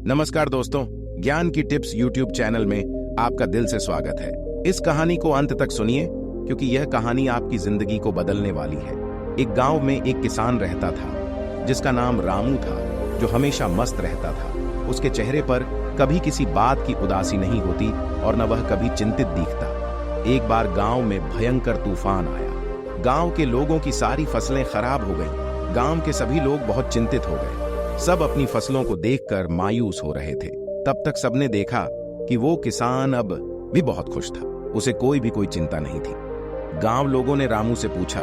नमस्कार दोस्तों, ज्ञान की टिप्स यूट्यूब चैनल में आपका दिल से स्वागत है। इस कहानी को अंत तक सुनिए क्योंकि यह कहानी आपकी जिंदगी को बदलने वाली है। एक गांव में एक किसान रहता था जिसका नाम रामू था, जो हमेशा मस्त रहता था। उसके चेहरे पर कभी किसी बात की उदासी नहीं होती और न वह कभी चिंतित दिखता। एक बार गांव में भयंकर तूफान आया। गांव के लोगों की सारी फसलें खराब हो गईं। गांव के सभी लोग बहुत चिंतित हो गए। सब अपनी फसलों को देखकर मायूस हो रहे थे। तब तक सबने देखा कि वो किसान अब भी बहुत खुश था। उसे कोई चिंता नहीं थी। गांव लोगों ने रामू से पूछा,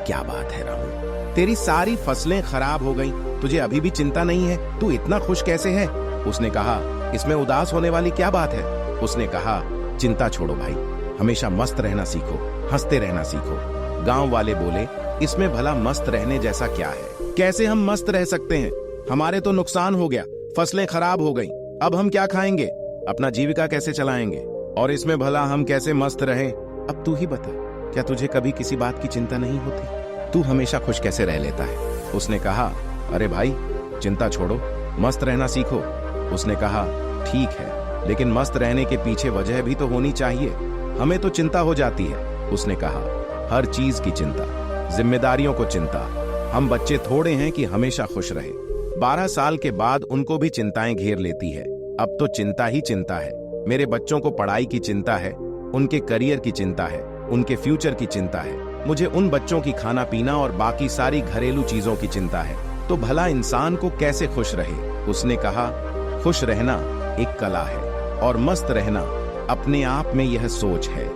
क्या बात है रामू, तेरी सारी फसलें खराब हो गईं, तुझे अभी भी चिंता नहीं है? तू इतना खुश कैसे है? उसने कहा, इसमें उदास होने वाली क्या बात है? उसने कहा, चिंता छोड़ो भाई, हमेशा मस्त रहना सीखो, हंसते रहना सीखो। गांव वाले बोले, इसमें भला मस्त रहने जैसा क्या है? कैसे हम मस्त रह सकते हैं? हमारे तो नुकसान हो गया, फसलें खराब हो गईं, अब हम क्या खाएंगे? अपना जीविका कैसे चलाएंगे? और इसमें भला हम कैसे मस्त रहें? अब तू ही बता, क्या तुझे कभी किसी बात की चिंता नहीं होती? तू हमेशा खुश कैसे रह लेता है? उसने कहा, अरे भाई, चिंता छोड़ो, मस्त रहना सीखो। उसने कहा, ठीक है, लेकिन मस्त रहने के पीछे वजह भी तो होनी चाहिए। हमें तो चिंता हो जाती है। उसने कहा, हर चीज की चिंता, जिम्मेदारियों को चिंता। हम बच्चे थोड़े हैं कि हमेशा खुश रहे। 12 साल के बाद उनको भी चिंताएं घेर लेती है। अब तो चिंता ही चिंता है। मेरे बच्चों को पढ़ाई की चिंता है, उनके करियर की चिंता है, उनके फ्यूचर की चिंता है। मुझे उन बच्चों की खाना पीना और बाकी सारी घरेलू चीजों की चिंता है। तो भला इंसान को कैसे खुश रहे? उसने कहा, खुश रहना एक कला है और मस्त रहना अपने आप में यह सोच है।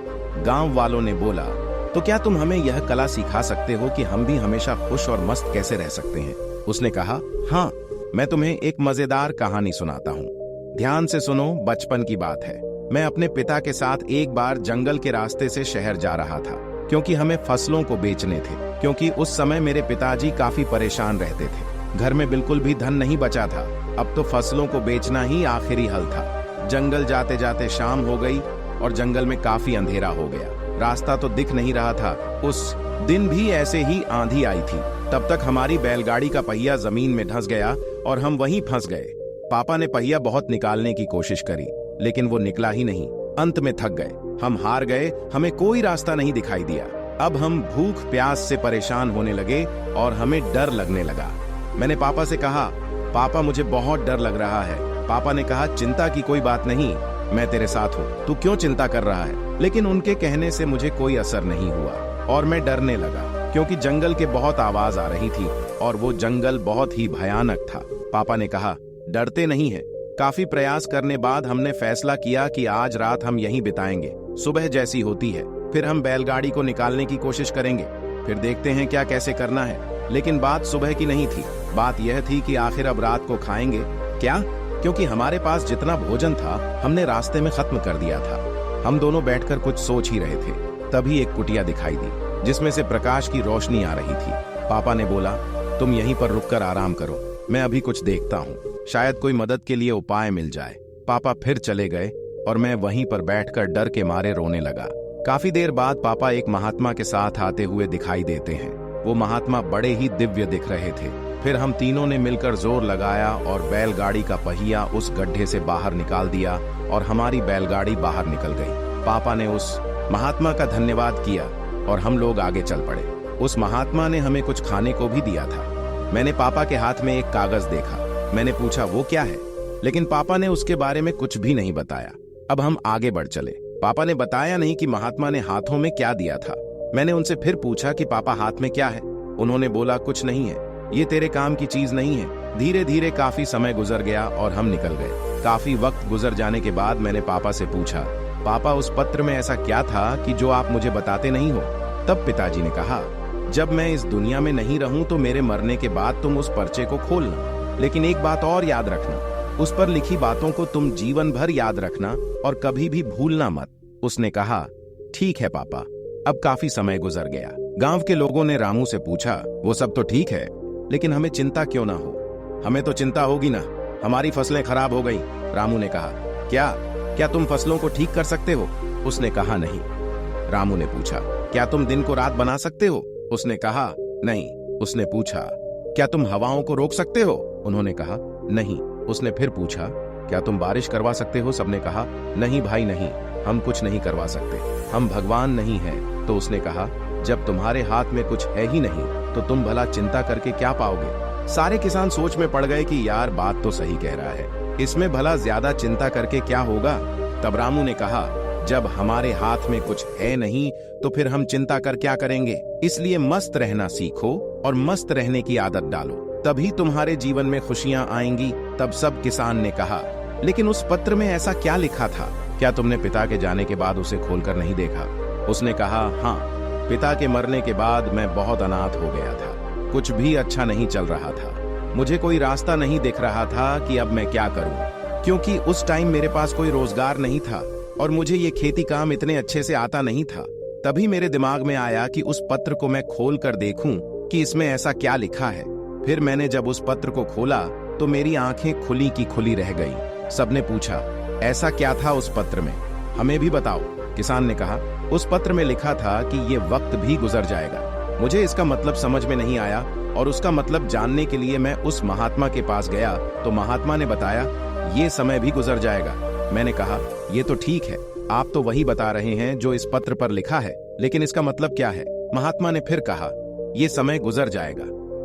गांव वालों ने बोला, तो क्या तुम हमें यह कला सिखा सकते हो कि हम भी हमेशा खुश और मस्त कैसे रह सकते हैं? उसने कहा, हाँ, मैं तुम्हें एक मजेदार कहानी सुनाता हूँ। ध्यान से सुनो, बचपन की बात है। मैं अपने पिता के साथ एक बार जंगल के रास्ते से शहर जा रहा था क्योंकि हमें फसलों को बेचने थे। क्योंकि उस समय मेरे पिताजी काफी परेशान रहते थे। घर में बिल्कुल भी धन नहीं बचा था। अब तो फसलों को बेचना ही आखिरी हल था। जंगल जाते जाते शाम हो गई और जंगल में काफी अंधेरा हो गया। रास्ता तो दिख नहीं रहा था। उस दिन भी ऐसे ही आंधी आई थी। तब तक हमारी बैलगाड़ी का पहिया जमीन में धंस गया और हम वहीं फंस गए। पापा ने पहिया बहुत निकालने की कोशिश करी, लेकिन वो निकला ही नहीं। अंत में थक गए, हम हार गए, हमें कोई रास्ता नहीं दिखाई दिया। अब हम भूख प्यास से परेशान होने लगे और हमें डर लगने लगा। मैंने पापा से कहा, पापा मुझे बहुत डर लग रहा है। पापा ने कहा, चिंता की कोई बात नहीं, मैं तेरे साथ हूँ, तू क्यों चिंता कर रहा है? लेकिन उनके कहने से मुझे कोई असर नहीं हुआ और मैं डरने लगा क्योंकि जंगल के बहुत आवाज आ रही थी और वो जंगल बहुत ही भयानक था। पापा ने कहा, डरते नहीं है। काफी प्रयास करने बाद हमने फैसला किया कि आज रात हम यहीं बिताएंगे। सुबह जैसी होती है फिर हम बैलगाड़ी को निकालने की कोशिश करेंगे, फिर देखते हैं क्या कैसे करना है। लेकिन बात सुबह की नहीं थी। बात यह थी कि आखिर अब रात को खाएंगे क्या, क्योंकि हमारे पास जितना भोजन था हमने रास्ते में खत्म कर दिया था। हम दोनों बैठकर कुछ सोच ही रहे थे, तभी एक कुटिया दिखाई दी जिसमें से प्रकाश की रोशनी आ रही थी। पापा ने बोला, तुम यहीं पर रुककर आराम करो, मैं अभी कुछ देखता हूँ, शायद कोई मदद के लिए उपाय मिल जाए। पापा फिर चले गए और मैं वहीं पर बैठकर डर के मारे रोने लगा। काफी देर बाद पापा एक महात्मा के साथ आते हुए दिखाई देते हैं। वो महात्मा बड़े ही दिव्य दिख रहे थे। फिर हम तीनों ने मिलकर जोर लगाया और बैलगाड़ी का पहिया उस गड्ढे से बाहर निकाल दिया और हमारी बैलगाड़ी बाहर निकल गई। पापा ने उस महात्मा का धन्यवाद किया और हम लोग आगे चल पड़े। उस महात्मा ने हमें कुछ खाने को भी दिया था। मैंने पापा के हाथ में एक कागज देखा। मैंने पूछा, वो क्या है? लेकिन पापा ने उसके बारे में कुछ भी नहीं बताया। अब हम आगे बढ़ चले। पापा ने बताया नहीं कि महात्मा ने हाथों में क्या दिया था। मैंने उनसे फिर पूछा कि पापा हाथ में क्या है? उन्होंने बोला, कुछ नहीं है, ये तेरे काम की चीज नहीं है। धीरे धीरे काफी समय गुजर गया और हम निकल गए। काफी वक्त गुजर जाने के बाद मैंने पापा से पूछा, पापा उस पत्र में ऐसा क्या था कि जो आप मुझे बताते नहीं हो? तब पिताजी ने कहा, जब मैं इस दुनिया में नहीं रहूं तो मेरे मरने के बाद तुम उस पर्चे को खोलना, लेकिन एक बात और याद रखना, उस पर लिखी बातों को तुम जीवन भर याद रखना और कभी भी भूलना मत। उसने कहा, ठीक है पापा। अब काफी समय गुजर गया। गांव के लोगों ने रामू से पूछा, वो सब तो ठीक है, लेकिन हमें चिंता क्यों ना हो? हमें तो चिंता होगी ना, हमारी फसलें खराब हो गई। रामू ने कहा, क्या तुम फसलों को ठीक कर सकते हो? उसने कहा, नहीं। रामू ने पूछा, क्या तुम दिन को रात बना सकते हो? उसने कहा, नहीं। उसने पूछा, क्या तुम हवाओं को रोक सकते हो? उन्होंने कहा, नहीं। उसने फिर पूछा, क्या तुम बारिश करवा सकते हो? सबने कहा, नहीं भाई नहीं, हम कुछ नहीं करवा सकते, हम भगवान नहीं हैं। तो उसने कहा, जब तुम्हारे हाथ में कुछ है ही नहीं तो तुम भला चिंता करके क्या पाओगे? सारे किसान सोच में पड़ गए कि यार बात तो सही कह रहा है, इसमें भला ज्यादा चिंता करके क्या होगा। तब रामू ने कहा, जब हमारे हाथ में कुछ है नहीं तो फिर हम चिंता कर क्या करेंगे? इसलिए मस्त रहना सीखो और मस्त रहने की आदत डालो, तभी तुम्हारे जीवन में खुशियां आएंगी। तब सब किसान ने कहा, लेकिन उस पत्र में ऐसा क्या लिखा था? क्या तुमने पिता के जाने के बाद उसे खोलकर नहीं देखा? उसने कहा, हाँ, पिता के मरने के बाद मैं बहुत अनाथ हो गया था, कुछ भी अच्छा नहीं चल रहा था, मुझे कोई रास्ता नहीं दिख रहा था कि अब मैं क्या करूं, क्योंकि उस टाइम मेरे पास कोई रोजगार नहीं था और मुझे ये खेती काम इतने अच्छे से आता नहीं था। तभी मेरे दिमाग में आया कि उस पत्र को मैं खोल कर देखूं कि इसमें ऐसा क्या लिखा है। फिर मैंने जब उस पत्र को खोला तो मेरी आंखें खुली की खुली रह गईं। सबने पूछा, ऐसा क्या था उस पत्र में, हमें भी बताओ। किसान ने कहा, उस पत्र में लिखा था कि ये वक्त भी गुजर जाएगा। मुझे इसका मतलब समझ में नहीं आया और उसका मतलब जानने के लिए मैं उस महात्मा के पास गया तो महात्मा ने बताया, ये समय भी गुजर जाएगा। मैंने कहा, ये तो ठीक है, आप तो वही बता रहे हैं जो इस पत्र पर लिखा है, लेकिन इसका मतलब क्या है? महात्मा ने फिर कहा, ये समय गुजर जाएगा।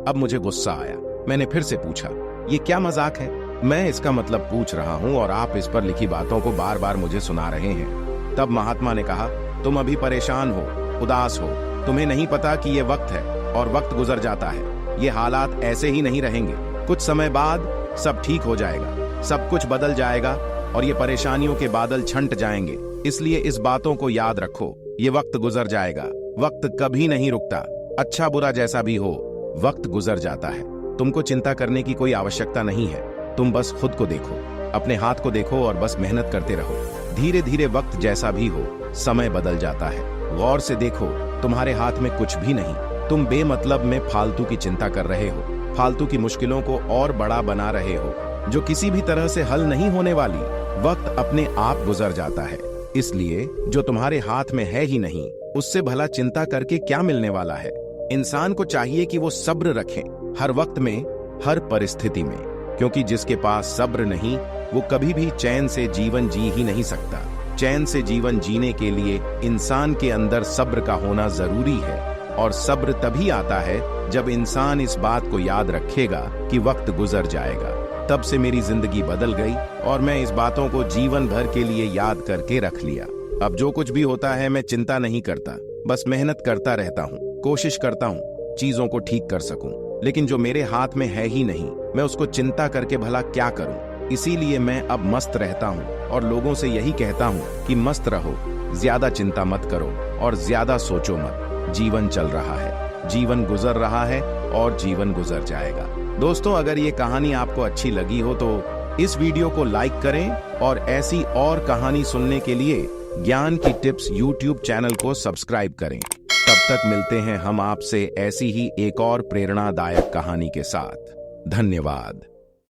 अब मुझे गुस्सा आया, मैंने फिर से पूछा, ये क्या मजाक है? मैं इसका मतलब पूछ रहा हूँ और आप इस पर लिखी बातों को बार बार मुझे सुना रहे हैं। तब महात्मा ने कहा, तुम अभी परेशान हो, उदास हो, तुम्हें नहीं पता कि ये वक्त है और वक्त गुजर जाता है। ये हालात ऐसे ही नहीं रहेंगे, कुछ समय बाद सब ठीक हो जाएगा, सब कुछ बदल जाएगा और ये परेशानियों के बादल छंट जाएंगे। इसलिए इस बातों को याद रखो, ये वक्त गुजर जाएगा, वक्त कभी नहीं रुकता, अच्छा बुरा जैसा भी हो, वक्त गुजर जाता है। तुमको चिंता करने की कोई आवश्यकता नहीं है, तुम बस खुद को देखो, अपने हाथ को देखो और बस मेहनत करते रहो। धीरे धीरे वक्त जैसा भी हो, समय बदल जाता है। गौर से देखो, तुम्हारे हाथ में कुछ भी नहीं, तुम बेमतलब में फालतू की चिंता कर रहे हो, फालतू की मुश्किलों को और बड़ा बना रहे हो, जो किसी भी तरह से हल नहीं होने वाली। वक्त अपने आप गुजर जाता है, इसलिए जो तुम्हारे हाथ में है ही नहीं, उससे भला चिंता करके क्या मिलने वाला है। इंसान को चाहिए कि वो सब्र रखें, हर वक्त में, हर परिस्थिति में, क्योंकि जिसके पास सब्र नहीं, वो कभी भी चैन से जीवन जी ही नहीं सकता। चैन से जीवन जीने के लिए इंसान के अंदर सब्र का होना जरूरी है, और सब्र तभी आता है जब इंसान इस बात को याद रखेगा कि वक्त गुजर जाएगा। तब से मेरी जिंदगी बदल गई और मैं इस बातों को जीवन भर के लिए याद करके रख लिया। अब जो कुछ भी होता है मैं चिंता नहीं करता, बस मेहनत करता रहता हूँ, कोशिश करता हूँ चीजों को ठीक कर सकूं। लेकिन जो मेरे हाथ में है ही नहीं, मैं उसको चिंता करके भला क्या करूं। इसीलिए मैं अब मस्त रहता हूं और लोगों से यही कहता हूं कि मस्त रहो, ज्यादा चिंता मत करो और ज्यादा सोचो मत। जीवन चल रहा है, जीवन गुजर रहा है और जीवन गुजर जाएगा। दोस्तों, अगर ये कहानी आपको अच्छी लगी हो तो इस वीडियो को लाइक करें और ऐसी और कहानी सुनने के लिए ज्ञान की टिप्स यूट्यूब चैनल को सब्सक्राइब करें। तब तक मिलते हैं हम आपसे ऐसी ही एक और प्रेरणादायक कहानी के साथ। धन्यवाद।